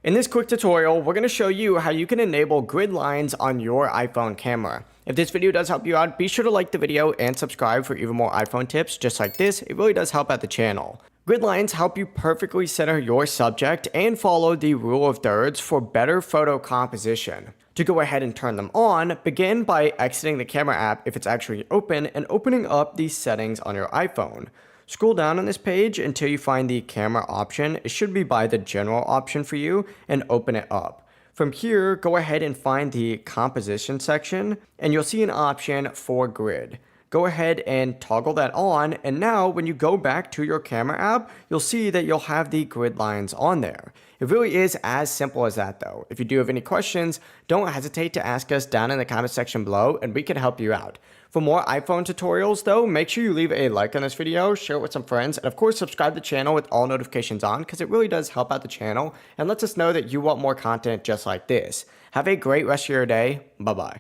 In this quick tutorial, we're going to show you how you can enable grid lines on your iPhone camera. If this video does help you out, be sure to like the video and subscribe for even more iPhone tips just like this. It really does help out the channel. Grid lines help you perfectly center your subject and follow the rule of thirds for better photo composition. To go ahead and turn them on, begin by exiting the camera app if it's actually open and opening up the settings on your iPhone. Scroll down on this page until you find the camera option. It should be by the general option for you, and open it up. From here, go ahead and find the composition section and you'll see an option for grid. Go ahead and toggle that on, and now when you go back to your camera app, you'll see that you'll have the grid lines on there. It really is as simple as that though. If you do have any questions, don't hesitate to ask us down in the comment section below and we can help you out. For more iPhone tutorials though, make sure you leave a like on this video, share it with some friends, and of course subscribe to the channel with all notifications on because it really does help out the channel and lets us know that you want more content just like this. Have a great rest of your day. Bye bye.